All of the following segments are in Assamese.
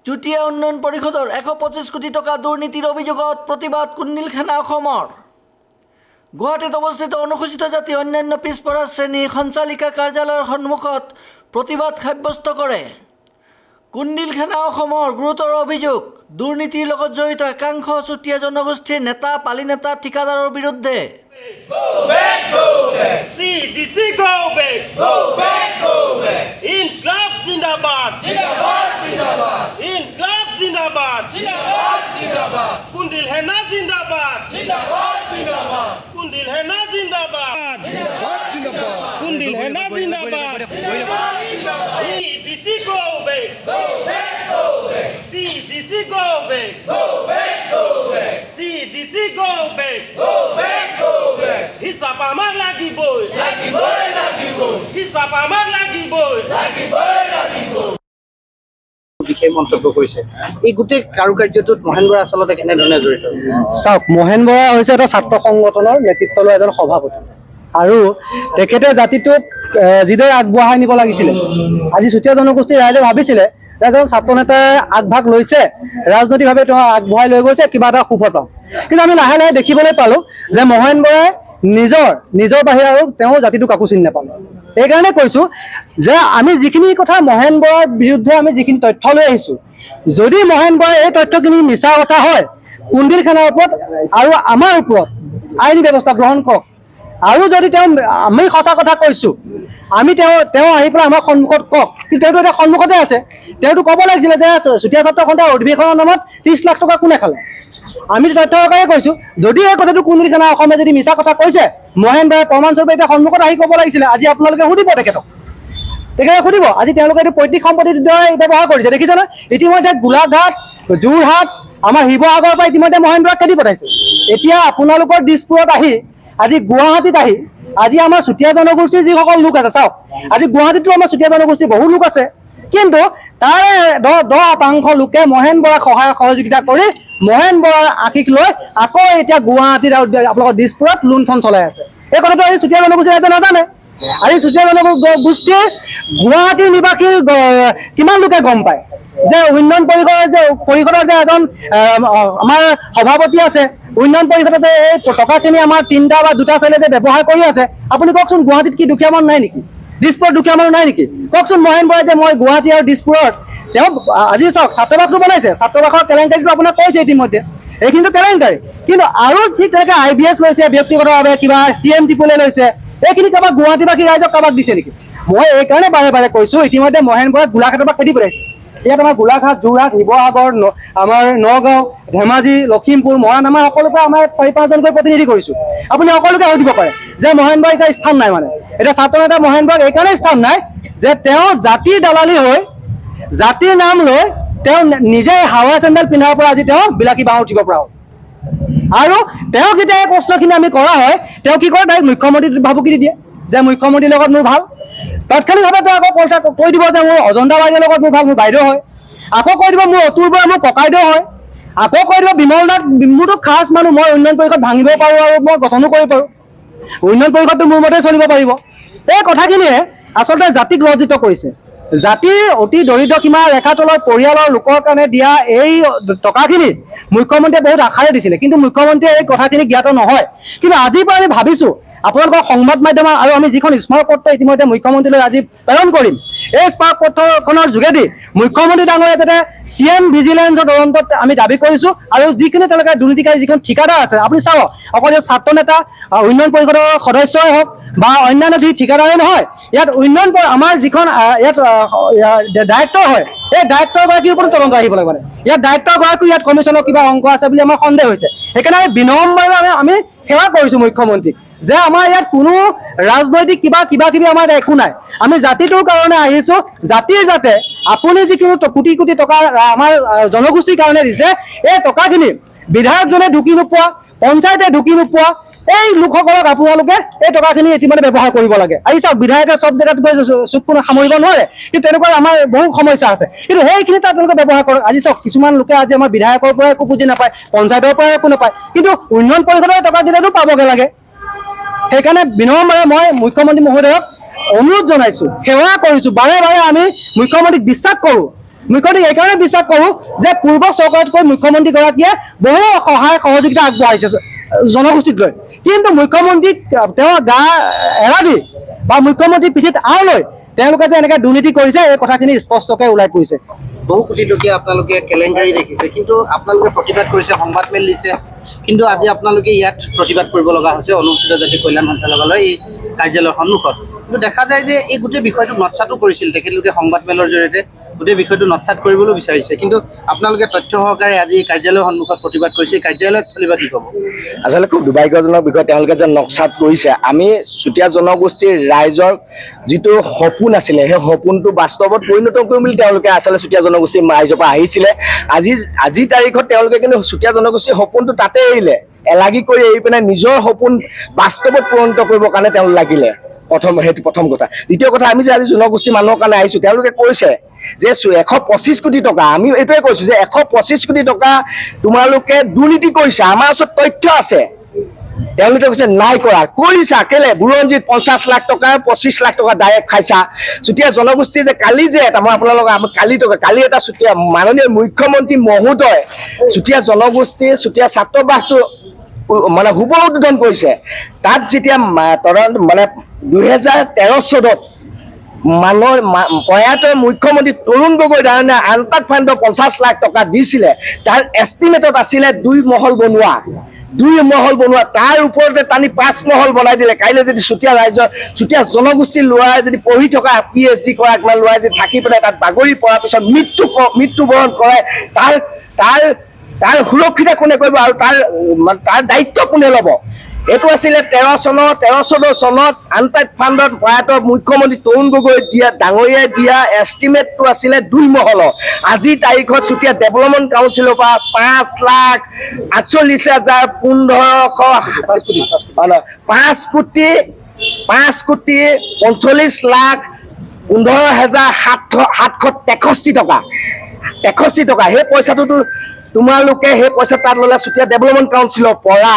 চুটিয়া উন্নয়ন পৰিষদৰ 125 কোটি টকা দুৰ্নীতিৰ অভিযোগত প্ৰতিবাদ কুণ্ডিলখানা অসমৰ। গুৱাহাটীত অৱস্থিত অনুসূচিত জাতি অন্যান্য পিছপৰা শ্ৰেণী সঞ্চালিকা কাৰ্যালয়ৰ সন্মুখত প্ৰতিবাদ সাব্যস্ত কৰে। কুণ্ডিলখানা অসমৰ গুৰুতৰ অভিযোগ দুৰ্নীতিৰ লগত জড়িত একাংশ চুটিয়া জনগোষ্ঠীৰ নেতা পালি নেতা ঠিকাদাৰৰ বিৰুদ্ধে। Go back, go back. CDC, go back. Go back, go back. Inqilab Zindabad. Zindabad, Zindabad. Inqilab Zindabad. Zindabad, Zindabad. Kundilkhana Zindabad. Zindabad, Zindabad. Kundilkhana Zindabad. Zindabad, Zindabad. Kundilkhana Zindabad. Zindabad, Zindabad. CDC, go back. Go back, go back. CDC, go back. Go back, go back. CDC, go back. Go back, go back. Hisap amar লাগিবই লাগিবই লাগিবই হিচাপ আমাৰ লাগিবই লাগিবই লাগিবই বিশেষ মন্তব্য কৰিছে। এই গোটেই কাৰুকাৰ্যটোত মহেন বৰা আচলতে কেনেধৰণে জড়িত? চাওক, মহেন বৰা হৈছে এটা ছাত্ৰ সংগঠনৰ নেতৃত্ব লোৱা এজন সভাপতি আৰু তেখেতে জাতিটোক যিদৰে আগবঢ়াই নিব লাগিছিলে, আজি চুতীয়া জনগোষ্ঠীৰ ৰাইজে ভাবিছিলে যে এজন ছাত্ৰ নেতাই আগভাগ লৈছে, ৰাজনৈতিকভাৱে তেওঁ আগবঢ়াই লৈ গৈছে, কিবা এটা সুফল পাম। কিন্তু আমি লাহে লাহে দেখিবলৈ পালোঁ যে মহেন বৰাই নিজৰ বাহিৰে আৰু তেওঁ জাতিটোক কাকো চিনি নাপালে। সেইকাৰণে কৈছোঁ যে আমি যিখিনি কথা মহেন বৰাৰ বিৰুদ্ধে আমি যিখিনি তথ্য লৈ আহিছোঁ, যদি মহেন বৰাই এই তথ্যখিনি মিছা কথা হয়, কুণ্ডিলখানাৰ ওপৰত আৰু আমাৰ ওপৰত আইনী ব্যৱস্থা গ্ৰহণ কৰক। আৰু যদি আমি সঁচা কথা কৈছোঁ, আমি তেওঁ আহি পেলাই আমাৰ সন্মুখত কওক। কিন্তু তেওঁতো এতিয়া সন্মুখতে আছে, তেওঁতো ক'ব লাগিছিলে যে চুতীয়া ছাত্ৰ সন্থাৰ অধিৱেশনৰ নামত 30 লাখ টকা কোনে খালে। আমি তথ্য আকাৰে কৈছোঁ, যদি এই কথাটো কুণ্ডিলখানা অসমে যদি মিছা কথা কৈছে, মহেন বৰাই প্ৰমাণস্বৰূপে এতিয়া সন্মুখত আহি ক'ব লাগিছিলে। আজি আপোনালোকে সুধিব তেখেতে সুধিব, আজি তেওঁলোকে এইটো পৈতৃক সম্পত্তিৰ দৰে ব্যৱহাৰ কৰিছে। দেখিছেনে, ইতিমধ্যে গোলাঘাট, যোৰহাট, আমাৰ শিৱসাগৰৰ পৰা ইতিমধ্যে মহেন বৰাক খেদি পঠাইছে। এতিয়া আপোনালোকৰ দিছপুৰত আহি, আজি গুৱাহাটীত আহি, আজি আমাৰ চুতীয়া জনগোষ্ঠীৰ যিসকল লোক আছে, চাওক, আজি গুৱাহাটীতো আমাৰ চুতীয়া জনগোষ্ঠীৰ বহু লোক আছে, কিন্তু তাৰে 10% লোকে মহেন বৰাক সহায় সহযোগিতা কৰি মহেন বৰাৰ আশীষ লৈ আকৌ এতিয়া গুৱাহাটীত আৰু আপোনালোকৰ দিছপুৰত লুণ্ঠন চলাই আছে। এই কথাটো আজি চুতীয়া জনগোষ্ঠীৰ ৰাইজে নাজানে। আজি চুতীয়া জনগোষ্ঠীৰ গুৱাহাটীৰ নিবাসী কিমান লোকে গম পায় যে উন্নয়ন পৰিষদৰ যে এজন আমাৰ সভাপতি আছে, উন্নয়ন পৰিষদতে এই টকাখিনি আমাৰ 3টা বা 2টা চাইলে যে ব্যৱহাৰ কৰি আছে। আপুনি কওকচোন, গুৱাহাটীত কি দুখীয়া মানুহ নাই নেকি? দিছপুৰত দুখীয়া মানুহ নাই নেকি? কওকচোন মহেন বৰাই যে মই গুৱাহাটী আৰু দিছপুৰত তেওঁ আজি চাওক ছাত্ৰবাসটো বনাইছে, ছাত্ৰবাসৰ কেলেংকাৰীটো আপোনাক কৈছে ইতিমধ্যে, এইখিনিতো কেলেংকাৰী। কিন্তু আৰু ঠিক তেনেকৈ IBS লৈছে ব্যক্তিগতভাৱে, কিবা CM টিপুলে লৈছে, এইখিনি কাৰোবাক গুৱাহাটীবাসী ৰাইজক কাৰোবাক দিছে নেকি? মই এইকাৰণে বাৰে বাৰে কৈছোঁ, ইতিমধ্যে মহেন বৰাই গোলাঘাটৰ পৰা খেদি পঠাইছে। ইয়াত আমাৰ গোলাঘাট, যোৰহাট, শিৱসাগৰ, আমাৰ নগাঁও, ধেমাজি, লখিমপুৰ, মৰাণ, আমাৰ সকলোৰ পৰা আমাৰ 4-5জনকৈ প্ৰতিনিধি কৰিছোঁ। আপুনি সকলোকে সুধিব পাৰে যে মহেন বৰাই এতিয়া স্থান নাই। মানে এতিয়া ছাত্ৰ নেতা মহেন বৰাক এইকাৰণে স্থান নাই যে তেওঁ জাতিৰ দালালি হৈ, জাতিৰ নাম লৈ তেওঁ নিজে হাৱা চেণ্ডেল পিন্ধাৰ পৰা আজি তেওঁ বিলাকী বাঁহ উঠিব পৰা হ'ল। আৰু তেওঁক যেতিয়া এই প্ৰশ্নখিনি আমি কৰা হয়, তেওঁ কি কৰে, তাইক মুখ্যমন্ত্ৰীক ভাবুকি দি দিয়ে যে মুখ্যমন্ত্ৰীৰ লগত মোৰ ভাল। তাৎক্ষণিকভাৱে তেওঁ আকৌ কথা কৈ দিব যে মোৰ অজন্তা বাইদেউৰ লগত মোৰ ভাল, মোৰ বাইদেউ হয়। আকৌ কৈ দিব মোৰ অতুল বৰা মোৰ ককাইদেউ হয়। আকৌ কৈ দিব বিমল দাক মোৰতো খাচ মানুহ, মই উন্নয়ন পৰিষদ ভাঙিব পাৰোঁ আৰু মই গঠনো কৰিব পাৰোঁ, উন্নয়ন পৰিষদটো মোৰ মতে চলিব পাৰিব। এই কথাখিনিয়ে আচলতে জাতিক লজ্জিত কৰিছে। জাতিৰ অতি দৰিদ্ৰ সীমা ৰেখাৰ তলৰ পৰিয়ালৰ লোকৰ কাৰণে দিয়া এই টকাখিনি মুখ্যমন্ত্ৰীয়ে বহুত আশাৰে দিছিলে, কিন্তু মুখ্যমন্ত্ৰীয়ে এই কথাখিনি জ্ঞাত নহয়। কিন্তু আজিৰ পৰা আমি ভাবিছোঁ আপোনালোকৰ সংবাদ মাধ্যম আৰু আমি যিখন স্মাৰক পত্ৰ ইতিমধ্যে মুখ্যমন্ত্ৰীলৈ আজি প্ৰেৰণ কৰিম, এই স্মাৰক পত্ৰখনৰ যোগেদি মুখ্যমন্ত্ৰী ডাঙৰীয়া যাতে CM ভিজিলেন্সৰ তদন্তত আমি দাবী কৰিছোঁ। আৰু যিখিনি তেওঁলোকে দুৰ্নীতিকাৰী যিখন ঠিকাদাৰ আছে, আপুনি চাওক, অকল ইয়াত ছাত্ৰ নেতা, উন্নয়ন পৰিষদৰ সদস্যই হওক বা অন্যান্য যি ঠিকাদাৰেই নহয়, ইয়াত আমাৰ যিখন ইয়াত ডাইৰেক্টৰ হয়, এই ডাইৰেক্টৰগৰাকীৰ ওপৰত তদন্ত আহিব লাগিব। মানে ইয়াত ডাইৰেক্টৰগৰাকী ইয়াত কমিশ্যনৰ কিবা অংক আছে বুলি আমাৰ সন্দেহ হৈছে। সেইকাৰণে আমি বিনম্ৰভাৱে আমি সেৱা কৰিছোঁ মুখ্যমন্ত্ৰীক যে আমাৰ ইয়াত কোনো ৰাজনৈতিক কিবা-কিবি আমাৰ একো নাই। আমি জাতিটোৰ কাৰণে আহিছোঁ, জাতিৰ যাতে আপুনি যিখিনি কোটি কোটি টকা আমাৰ জনগোষ্ঠীৰ কাৰণে দিছে, এই টকাখিনি বিধায়কজনে ঢুকি নোপোৱা, পঞ্চায়তে ঢুকি নোপোৱা, এই লোকসকলক আপোনালোকে এই টকাখিনি ইতিমধ্যে ব্যৱহাৰ কৰিব লাগে। আজি চাওক, বিধায়কে চব জেগাত গৈ চুকটো সামৰিব নোৱাৰে, কিন্তু তেনেকুৱা আমাৰ বহু সমস্যা আছে, কিন্তু সেইখিনি তাত তেওঁলোকে ব্যৱহাৰ কৰক। আজি চাওক, কিছুমান লোকে আজি আমাৰ বিধায়কৰ পৰা একো বুজি নাপায়, পঞ্চায়তৰ পৰা একো নাপায়, কিন্তু উন্নয়ন পৰিষদৰ টকা দিলেতো পাবগৈ লাগে। সেইকাৰণে বিনম্ৰভাৱে মই মুখ্যমন্ত্ৰী মহোদয়ক অনুৰোধ জনাইছোঁ, সেৱা কৰিছোঁ, বাৰে বাৰে আমি মুখ্যমন্ত্ৰীক বিশ্বাস কৰোঁ মুখ্যমন্ত্ৰীক এইকাৰণে বিশ্বাস কৰোঁ যে পূৰ্ব চৰকাৰতকৈ মুখ্যমন্ত্ৰীগৰাকীয়ে বহু সহায় সহযোগিতা আগবঢ়াইছে জনগোষ্ঠীক লৈ, কিন্তু মুখ্যমন্ত্ৰীক তেওঁ গা এৰা দি বা মুখ্যমন্ত্ৰীৰ পিঠিত আও লৈ তেওঁলোকে যে এনেকৈ দুৰ্নীতি কৰিছে এই কথাখিনি স্পষ্টকৈ ওলাই পৰিছে। বহু কোটি টকীয়া আপোনালোকে কেলেংকাৰী দেখিছে, কিন্তু আপোনালোকে প্ৰতিবাদ কৰিছে, সংবাদ মেল দিছে, কিন্তু আজি আপোনালোকে ইয়াত প্ৰতিবাদ কৰিব লগা হৈছে অনুসূচিত জাতি কল্যাণ সঞ্চালকালয়ৰ এই কাৰ্যালয়ৰ সন্মুখত। কিন্তু দেখা যায় যে এই গোটেই বিষয়টো নৎসাতো কৰিছিল তেখেতলোকে সংবাদ মেলৰ জৰিয়তে গোটেই বিষয়টো নৎসাত কৰিবলৈ বিচাৰিছে, কিন্তু আপোনালোকে তথ্য সহকাৰে আজি এই কাৰ্যালয়ৰ সন্মুখত প্ৰতিবাদ কৰিছে, কাৰ্যালয়স্থলী বা কি ক'ব? আচলতে খুব দুৰ্ভাগ্যজনক বিষয় তেওঁলোকে যে নক্সাত কৰিছে। আমি চুতীয়া জনগোষ্ঠীৰ ৰাইজৰ যিটো সপোন আছিলে সেই সপোনটো বাস্তৱত পৰিণত কৰিম বুলি তেওঁলোকে আচলতে চুতীয়া জনগোষ্ঠীৰ ৰাইজৰ পৰা আহিছিলে। আজিৰ তাৰিখত তেওঁলোকে কিন্তু চুতীয়া জনগোষ্ঠীৰ সপোনটো তাতে এৰিলে, এলাগি কৰি এৰি পিনে নিজৰ সপোন বাস্তৱত পৰিণত কৰিবৰ কাৰণে তেওঁলোক লাগিলে। সেইটো প্ৰথম কথা। দ্বিতীয় কথা, আমি যে আজি জনগোষ্ঠীৰ মানুহৰ কাৰণে আহিছোঁ, তেওঁলোকে কৈছে যে 125 কোটি টকা, আমি এইটোৱে কৈছোঁ যে 125 কোটি টকা তোমালোকে দুৰ্নীতি কৰিছা, আমাৰ ওচৰত তথ্য আছে। তেওঁলোকে কৈছে নাই কৰা, কৰিছা কেলে? বুৰঞ্জীত 50 লাখ টকা 25 লাখ টকা ডাইৰেক্ট খাইছা। চুতীয়া জনগোষ্ঠীয়ে যে কালি যে এটা মই আপোনালোকক কালি এটা চুতীয়া মাননীয় মুখ্যমন্ত্ৰী মহোদয় চুতীয়া জনগোষ্ঠীৰ চুতীয়া ছাত্ৰবাসটো মানে শুভ উদ্বোধন কৰিছে, তাত যেতিয়া মানে 2013 চনত প্ৰয়াত মুখ্যমন্ত্ৰী তৰুণ গগৈ ডাঙৰীয়াই আনতাক ফাণ্ডৰ 50 লাখ টকা দিছিলে, তাৰ এষ্টিমেটত আছিলে 2 মহল বনোৱা, তাৰ ওপৰতে টানি 5 মহল বনাই দিলে। কাইলৈ যদি চুতীয়া ৰাইজৰ চুতীয়া জনগোষ্ঠীৰ ল'ৰাই যদি পঢ়ি থকা PhD কৰা কিমান ল'ৰাই যদি থাকি পেলাই তাত বাগৰি পৰাৰ পিছত মৃত্যুবৰণ কৰে, তাৰ সুৰক্ষিত কোনে কৰিব আৰু তাৰ দায়িত্ব কোনে ল'ব? এইটো আছিলে 13-14 চনত আনটাইড ফাণ্ডত প্ৰয়াত মুখ্যমন্ত্ৰী তৰুণ গগৈ ডাঙৰীয়াই দিয়া এষ্টিমেটটো আছিলে 2 মহলৰ। আজিৰ তাৰিখত চুতীয়া ডেভেলপমেণ্ট কাউন্সিলৰ পৰা 5,45,15,763 টকা। সেই পইচাটোতো তোমালোকে সেই পইচা তাত ল'লে চুতীয়া ডেভেলপমেণ্ট কাউন্সিলৰ পৰা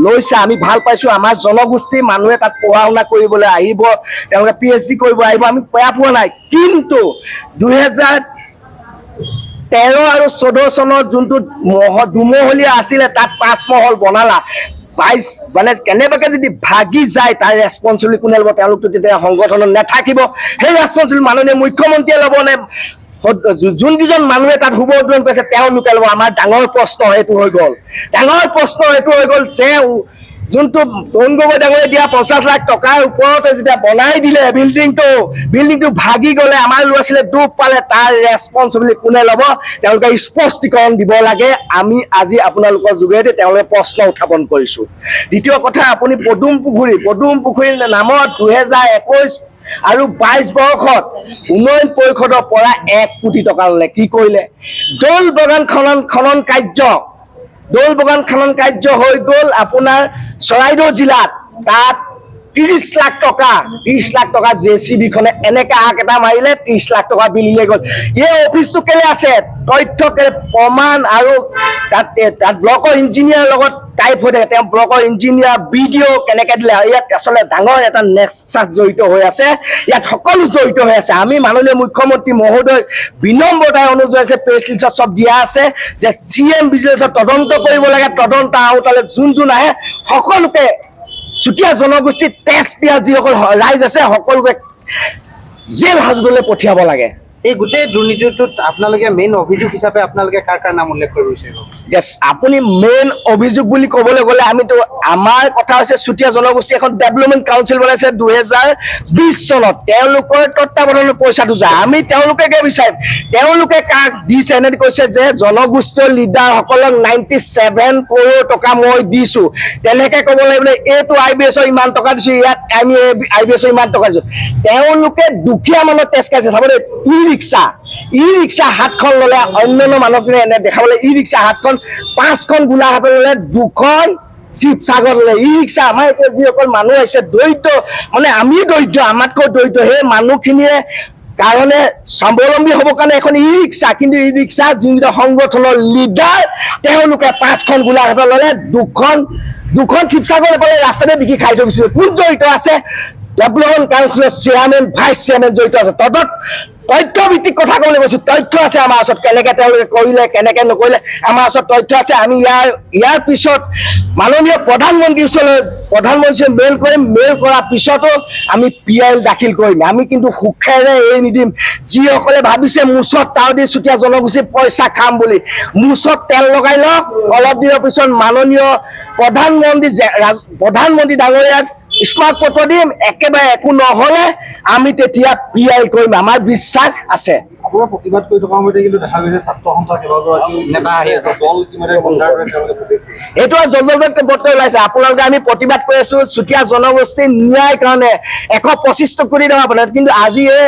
লৈছা। আমি ভাল পাইছোঁ, আমাৰ জনগোষ্ঠীৰ মানুহে তাত পঢ়া শুনা কৰিবলৈ আহিব, তেওঁলোকে PhD কৰিব আহিব, আমি বেয়া পোৱা নাই। কিন্তু 2013 আৰু 14 চনত যোনটো দুমহলীয়া আছিলে তাত 5 মহল বনালা, 22 মানে কেনেবাকে যদি ভাগি যায় তাৰ ৰেছপঞ্চিবিলিটি কোনে ল'ব? তেওঁলোকতো তেতিয়া সংগঠনত নাথাকিব। সেই ৰেছপঞ্চিবিলিটি মাননীয় মুখ্যমন্ত্ৰীয়ে ল'ব নে যোনকেইজন মানুহে তাত শুভ উদ্বোধন কৰিছে তেওঁলোকে ল'ব? আমাৰ ডাঙৰ প্ৰশ্ন এইটো হৈ গ'ল যে যোনটো তৰুণ গগৈ ডাঙৰীয়াই দিয়া 50 লাখ টকাৰ ওপৰতে যেতিয়া বনাই দিলে বিল্ডিংটো ভাগি গ'লে আমাৰ ল'ৰা ছোৱালীয়ে দুখ পালে, তাৰ ৰেছপঞ্চিবিলিটি কোনে ল'ব? তেওঁলোকে স্পষ্টীকৰণ দিব লাগে। আমি আজি আপোনালোকৰ যোগেদি তেওঁলোকে প্ৰশ্ন উত্থাপন কৰিছোঁ। দ্বিতীয় কথা, আপুনি পদুম পুখুৰীৰ নামত 2021 আৰু 22 বৰ্ষত উন্নয়ন পৰিষদৰ পৰা 1 কোটি টকা ল'লে। কি কৰিলে? দৌল বাগান খনন কাৰ্য হৈ গ'ল আপোনাৰ চৰাইদেউ জিলাত, তাত 30 লাখ টকা JCB খনে এনেকে আগ এটা মাৰিলে, 30 লাখ টকা বিল উলিয়াই গ'ল। এই অফিচটো কেলে আছে? তথ্য প্ৰমাণ আৰু তাত ব্লকৰ ইঞ্জিনিয়াৰৰ লগত টাইপ হৈ থাকে, তেওঁ ব্লকৰ ইঞ্জিনিয়াৰ BDO কেনেকে দিলে? ইয়াত আচলতে ডাঙৰ এটা নেক্সাছ জড়িত হৈ আছে, ইয়াত সকলো জড়িত হৈ আছে। আমি মাননীয় মুখ্যমন্ত্ৰী মহোদয় বিনম্ৰতাই অনুৰোধ জনাইছে, প্ৰেছ ৰিলিজত চব দিয়া আছে যে CM ভিজিলেন্সত তদন্ত কৰিব লাগে, তদন্ত আওতালে যোন আহে সকলোকে চুতীয়া জনগোষ্ঠীৰ টেক্স পেয়াৰ যিসকল ৰাইজ আছে সকলোকে জেল হাজতলৈ পঠিয়াব লাগে। এই গোটেই দুৰ্নীতিটোত আপোনালোকে মেইন অভিযোগ হিচাপে আপোনালোকে কাৰ নাম উল্লেখ কৰিব বিচাৰিব? আপুনি মেইন অভিযোগ বুলি ক'বলৈ গ'লে আমিতো আমাৰ কথা হৈছে চুতীয়া জনগোষ্ঠী এখন ডেভেলপমেণ্ট কাউন্সিল বনাইছে 2020 চনত, তেওঁলোকৰ তত্বাৱধানত পইচাটো যায়। আমি তেওঁলোকে বিচাৰিম, তেওঁলোকে কাক দিছে এনেকৈ কৈছে যে জনগোষ্ঠীয় লিডাৰসকলক 97 কৰোৰ টকা মই দিছোঁ, তেনেকৈ ক'ব লাগিব এইটো IBSৰ ইমান টকা দিছোঁ, ইয়াত আমি IBSৰ ইমান টকা দিছোঁ। তেওঁলোকে দুখীয়া মানুহৰ টেক্স খাইছে। চাবলৈ ই ৰিক্সা 7খন ল'লে, অন্যান্য মানুহজনে এনে দেখাবলৈ ই ৰিক্সা 7খন, 5খন গোলাঘাটত ল'লে, 2খন শিৱসাগৰ ল'লে। ই ৰিক্সা আমাৰ এতিয়া যিসকল মানুহ আহিছে দৰিদ্ৰ, মানে আমি দৰিদ্ৰ, আমাতকৈ দৰিদ্ৰ, সেই মানুহখিনিয়ে কাৰণে স্বাৱলম্বী হ'বৰ কাৰণে এখন ই ৰিক্সা, কিন্তু ই ৰিক্সা যোনকেইটা সংগঠনৰ লিডাৰ তেওঁলোকে 5খন গোলাঘাটত ল'লে, 2খন শিৱসাগৰ পালে ৰাস্তাতে বিকি খাই থৈ গৈছিল। কোন জড়িত আছে? ডেভেলপমেণ্ট কাউন্সিলৰ চেয়াৰমেন ভাইচ চেয়াৰমেন জড়িত আছে। তথ্য ভিত্তিক কথা ক'বলৈ কৈছো, তথ্য আছে আমাৰ ওচৰত, কেনেকে তেওঁলোকে কৰিলে কেনেকে নকৰিলে আমাৰ ওচৰত তথ্য আছে। আমি ইয়াৰ পিছত মাননীয় প্ৰধানমন্ত্ৰীৰ ওচৰলৈ মেইল কৰিম, মেইল কৰাৰ পিছতো আমি PIL দাখিল কৰিম। আমি কিন্তু সুখেৰে এৰি নিদিম। যিসকলে ভাবিছে মুছত তাও দি চুতীয়া জনগোষ্ঠীৰ পইচা খাম বুলি, মুছত তেল লগাই লওক। অলপ দিনৰ পিছত মাননীয় প্ৰধানমন্ত্ৰী ডাঙৰীয়াক স্মাৰক পত্ৰ দিম। একেবাৰে একো নহ'লে আমি তেতিয়া PIL কৰিম, আমাৰ বিশ্বাস আছে। আপোনাৰ প্ৰতিবাদ কৰি থকা সময়তে কিন্তু দেখা গৈছে ছাত্ৰ সন্থাৰ কেইবাগৰাকী নেতা আহি দল ইতিমধ্যে বন্ধাৰ দৰে তেওঁলোকে প্ৰৱেশ কৰিছে। এইটো জলবায়ু বৰ্ত ওলাইছে। আপোনালোকে আমি প্ৰতিবাদ কৰি আছো চুতীয়া জনগোষ্ঠীৰ ন্যায়ৰ কাৰণে 125 কোটি টকা পালে, কিন্তু আজি এই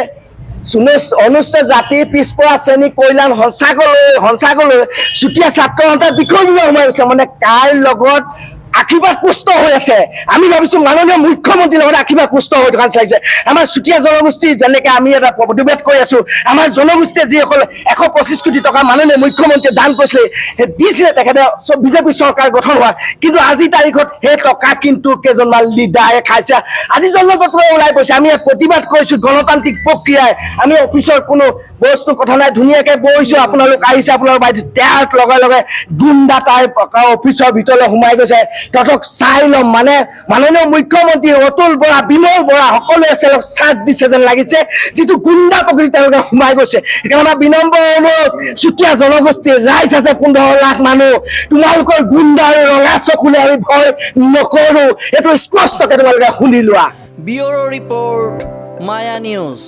অনুষ্ঠিত জাতি পিছপৰা শ্ৰেণী কল্যাণ সঞ্চালকালয় চুতীয়া ছাত্ৰ সন্থাৰ বিষয় সোমাই গৈছে। মানে কাৰ লগত আশীৰ্বাদ পুষ্ট হৈ আছে। আমি ভাবিছো মাননীয় মুখ্যমন্ত্ৰীৰ লগত আশীৰ্বাদ পুষ্ট হৈ থকা চাইছে। আমাৰ চুতীয়া জনগোষ্ঠী যেনেকে আমি এটা প্ৰতিবাদ কৰি আছো, আমাৰ জনগোষ্ঠীয়ে যিসকল 125 কোটি টকা মাননীয় মুখ্যমন্ত্ৰীয়ে দান কৰিছিলে, দিছিলে তেখেতে বিজেপি চৰকাৰ গঠন হোৱা, কিন্তু আজি তাৰিখত সেই টকা কিন্তু কেইজনমান লিডাৰে খাইছে। আজি জনপত্ৰ ওলাই পৰিছে। আমি প্ৰতিবাদ কৰিছো গণতান্ত্ৰিক প্ৰক্ৰিয়াই। আমি অফিচৰ কোনো বস্তু কথা নাই, ধুনীয়াকে বহিছো, আপোনালোক আহিছে, আপোনালোক তাৰ লগে লগে গুণ্ডা তাৰ অফিচৰ ভিতৰলৈ সোমাই গৈছে। তহঁতক চাই ল'ম। মানে মাননীয় মুখ্যমন্ত্ৰী অতুল বৰা, বিমল বৰা সকলোৱে চাথ দিছে যেন লাগিছে, যিটো গুণ্ডা প্ৰকৃতি তেওঁলোকে সোমাই গৈছে। সেইকাৰণে আমাৰ বিনম্ৰ অনুৰোধ, চুতীয়া জনগোষ্ঠীৰ ৰাইজ আছে 15 লাখ মানুহ, তোমালোকৰ গুণ্ডা আৰু ৰঙা চকুলে আমি ভয় নকৰো। এইটো স্পষ্টকে তোমালোকে শুনি লোৱা। ব্যুৰ' ৰিপৰ্ট, মায়া নিউজ।